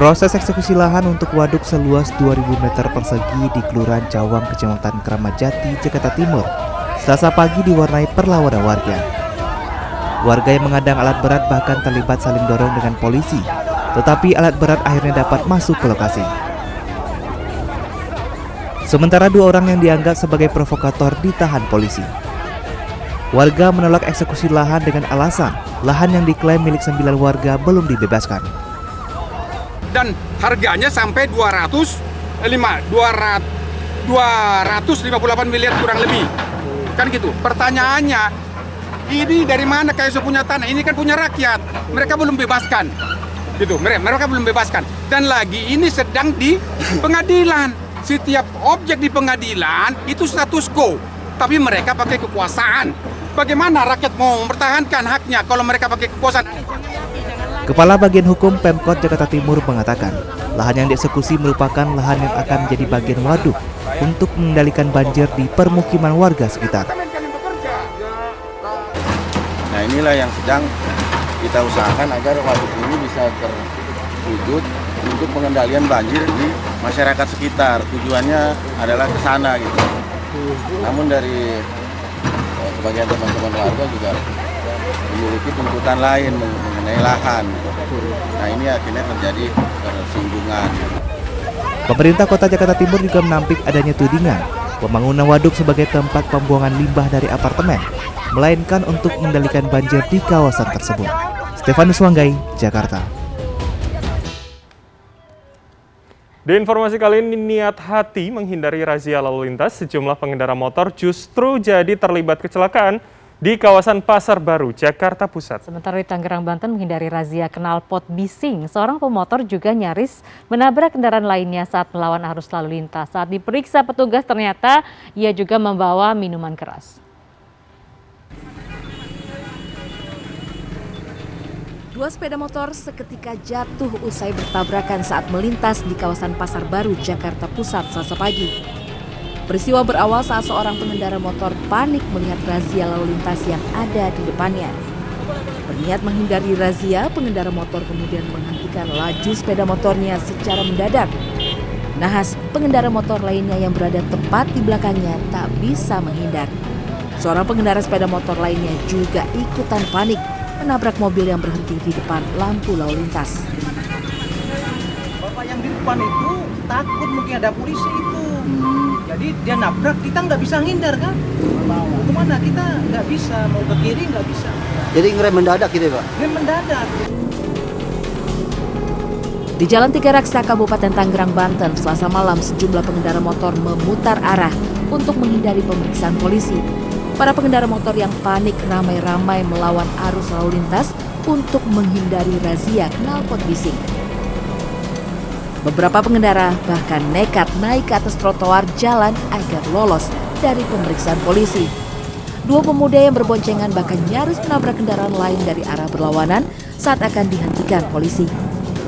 Proses eksekusi lahan untuk waduk seluas 2.000 meter persegi di Kelurahan Cawang, Kecamatan Kramat Jati, Jakarta Timur, Selasa pagi diwarnai perlawanan warga. Warga yang mengadang alat berat bahkan terlibat saling dorong dengan polisi, tetapi alat berat akhirnya dapat masuk ke lokasi. Sementara 2 orang yang dianggap sebagai provokator ditahan polisi. Warga menolak eksekusi lahan dengan alasan lahan yang diklaim milik 9 warga belum dibebaskan. Dan harganya sampai 258 miliar kurang lebih. Kan gitu. Pertanyaannya, ini dari mana KSO punya tanah? Ini kan punya rakyat. Mereka belum bebaskan. Gitu. Mereka belum bebaskan. Dan lagi ini sedang di pengadilan. Setiap objek di pengadilan itu status quo. Tapi mereka pakai kekuasaan. Bagaimana rakyat mau mempertahankan haknya kalau mereka pakai kekuasaan? Kepala Bagian Hukum Pemkot Jakarta Timur mengatakan, lahan yang dieksekusi merupakan lahan yang akan menjadi bagian waduk untuk mengendalikan banjir di permukiman warga sekitar. Nah, inilah yang sedang kita usahakan agar waduk ini bisa terwujud untuk pengendalian banjir di masyarakat sekitar. Tujuannya adalah ke sana gitu. Namun dari sebagian teman-teman warga juga memiliki tuntutan lain mengenai lahan. Nah, ini akhirnya terjadi persinggungan. Pemerintah Kota Jakarta Timur juga menampik adanya tudingan pembangunan waduk sebagai tempat pembuangan limbah dari apartemen, melainkan untuk mengendalikan banjir di kawasan tersebut. Stefanus Wanggai, Jakarta. Di informasi kali ini, niat hati menghindari razia lalu lintas, sejumlah pengendara motor justru jadi terlibat kecelakaan di kawasan Pasar Baru, Jakarta Pusat. Sementara di Tangerang, Banten menghindari razia knalpot bising, seorang pemotor juga nyaris menabrak kendaraan lainnya saat melawan arus lalu lintas. Saat diperiksa petugas ternyata ia juga membawa minuman keras. Dua sepeda motor seketika jatuh usai bertabrakan saat melintas di kawasan Pasar Baru, Jakarta Pusat, Selasa pagi. Peristiwa berawal saat seorang pengendara motor panik melihat razia lalu lintas yang ada di depannya. Berniat menghindari razia, pengendara motor kemudian menghentikan laju sepeda motornya secara mendadak. Nahas, pengendara motor lainnya yang berada tepat di belakangnya tak bisa menghindar. Seorang pengendara sepeda motor lainnya juga ikutan panik, menabrak mobil yang berhenti di depan lampu lalu lintas. Bapak yang di depan itu takut mungkin ada polisi itu. Jadi dia nabrak, kita nggak bisa ngindar kan? Mau kemana? Kita nggak bisa, mau ke kiri nggak bisa. Jadi ngerem mendadak gitu ya Pak? Ngerem mendadak. Di Jalan Tiga Raksa, Kabupaten Tangerang, Banten, Selasa malam sejumlah pengendara motor memutar arah untuk menghindari pemeriksaan polisi. Para pengendara motor yang panik ramai-ramai melawan arus lalu lintas untuk menghindari razia knalpot bising. Beberapa pengendara bahkan nekat naik ke atas trotoar jalan agar lolos dari pemeriksaan polisi. Dua pemuda yang berboncengan bahkan nyaris menabrak kendaraan lain dari arah berlawanan saat akan dihentikan polisi.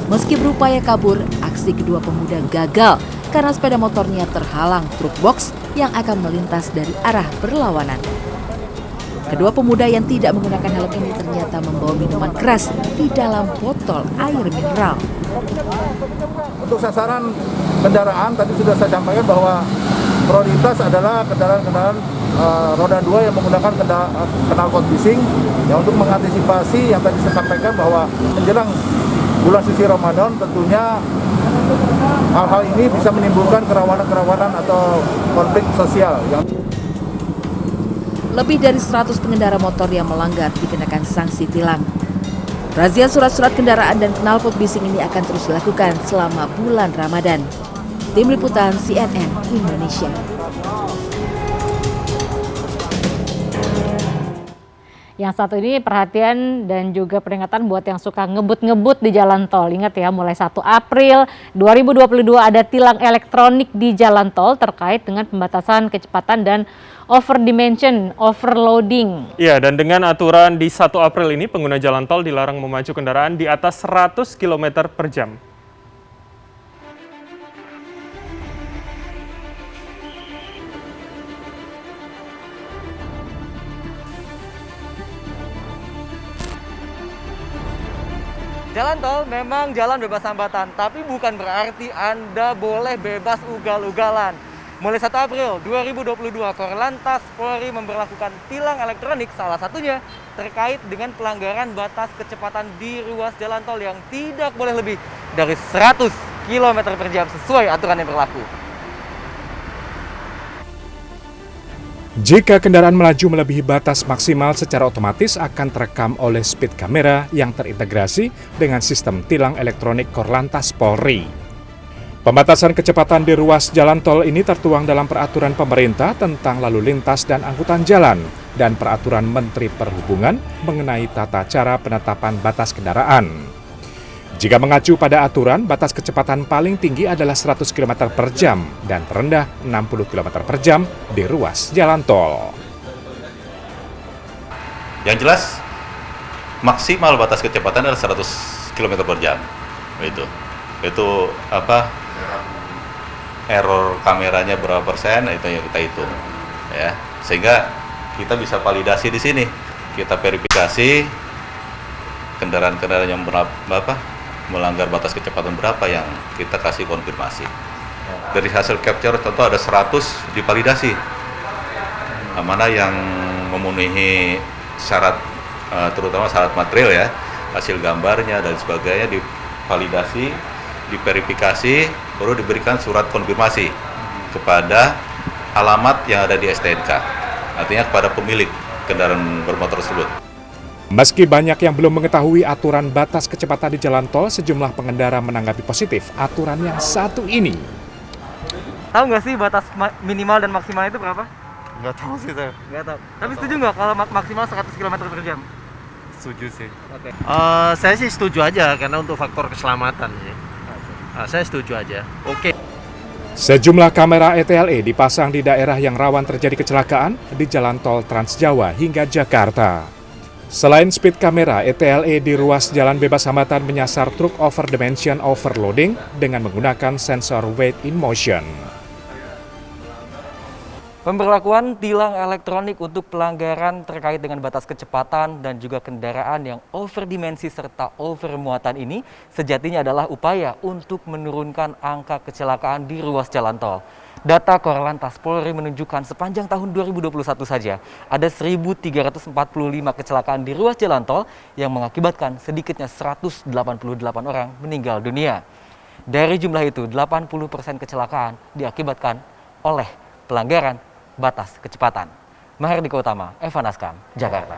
Meski berupaya kabur, aksi kedua pemuda gagal karena sepeda motornya terhalang truk box yang akan melintas dari arah berlawanan. Kedua pemuda yang tidak menggunakan helm ini ternyata membawa minuman keras di dalam botol air mineral. Untuk sasaran kendaraan tadi sudah saya sampaikan bahwa prioritas adalah kendaraan-kendaraan roda 2 yang menggunakan knalpot bising ya, untuk mengantisipasi yang tadi saya sampaikan bahwa menjelang bulan suci Ramadan tentunya hal-hal ini bisa menimbulkan kerawanan atau konflik sosial. Lebih dari 100 pengendara motor yang melanggar dikenakan sanksi tilang. Razia surat-surat kendaraan dan knalpot bising ini akan terus dilakukan selama bulan Ramadan. Tim Liputan CNN Indonesia. Yang satu ini perhatian dan juga peringatan buat yang suka ngebut-ngebut di jalan tol. Ingat ya, mulai 1 April 2022 ada tilang elektronik di jalan tol terkait dengan pembatasan kecepatan dan overloading. Iya, dan dengan aturan di 1 April ini pengguna jalan tol dilarang memacu kendaraan di atas 100 km per jam. Jalan tol memang jalan bebas hambatan, tapi bukan berarti Anda boleh bebas ugal-ugalan. Mulai 1 April 2022, Korlantas Polri memberlakukan tilang elektronik, salah satunya terkait dengan pelanggaran batas kecepatan di ruas jalan tol yang tidak boleh lebih dari 100 km per jam sesuai aturan yang berlaku. Jika kendaraan melaju melebihi batas maksimal, secara otomatis akan terekam oleh speed kamera yang terintegrasi dengan sistem tilang elektronik Korlantas Polri. Pembatasan kecepatan di ruas jalan tol ini tertuang dalam peraturan pemerintah tentang lalu lintas dan angkutan jalan dan peraturan Menteri Perhubungan mengenai tata cara penetapan batas kendaraan. Jika mengacu pada aturan, batas kecepatan paling tinggi adalah 100 km per jam dan terendah 60 km per jam di ruas jalan tol. Yang jelas, maksimal batas kecepatan adalah 100 km per jam. Itu apa? Error kameranya berapa persen, itu yang kita hitung. Ya, sehingga kita bisa validasi di sini. Kita verifikasi kendaraan-kendaraan yang melanggar batas kecepatan berapa yang kita kasih konfirmasi. Dari hasil capture tentu ada 100 divalidasi. Mana yang memenuhi syarat, terutama syarat material ya, hasil gambarnya dan sebagainya divalidasi, diverifikasi, baru diberikan surat konfirmasi kepada alamat yang ada di STNK. Artinya kepada pemilik kendaraan bermotor tersebut. Meski banyak yang belum mengetahui aturan batas kecepatan di jalan tol, sejumlah pengendara menanggapi positif aturan yang satu ini. Tahu nggak sih batas minimal dan maksimal itu berapa? Nggak tahu sih saya. Nggak tahu. Tapi setuju nggak kalau maksimal 100 km per jam? Setuju sih. Oke. Saya sih setuju aja karena untuk faktor keselamatan sih. Saya setuju aja. Oke. Sejumlah kamera ETLE dipasang di daerah yang rawan terjadi kecelakaan di jalan tol Trans Jawa hingga Jakarta. Selain speed kamera, ETLE di ruas jalan bebas hambatan menyasar truk over dimension overloading dengan menggunakan sensor weight in motion. Pemberlakuan tilang elektronik untuk pelanggaran terkait dengan batas kecepatan dan juga kendaraan yang overdimensi serta overmuatan ini sejatinya adalah upaya untuk menurunkan angka kecelakaan di ruas jalan tol. Data Korlantas Polri menunjukkan sepanjang tahun 2021 saja ada 1.345 kecelakaan di ruas jalan tol yang mengakibatkan sedikitnya 188 orang meninggal dunia. Dari jumlah itu, 80% kecelakaan diakibatkan oleh pelanggaran batas kecepatan. Mahardika Utama, Evan Askam, Jakarta.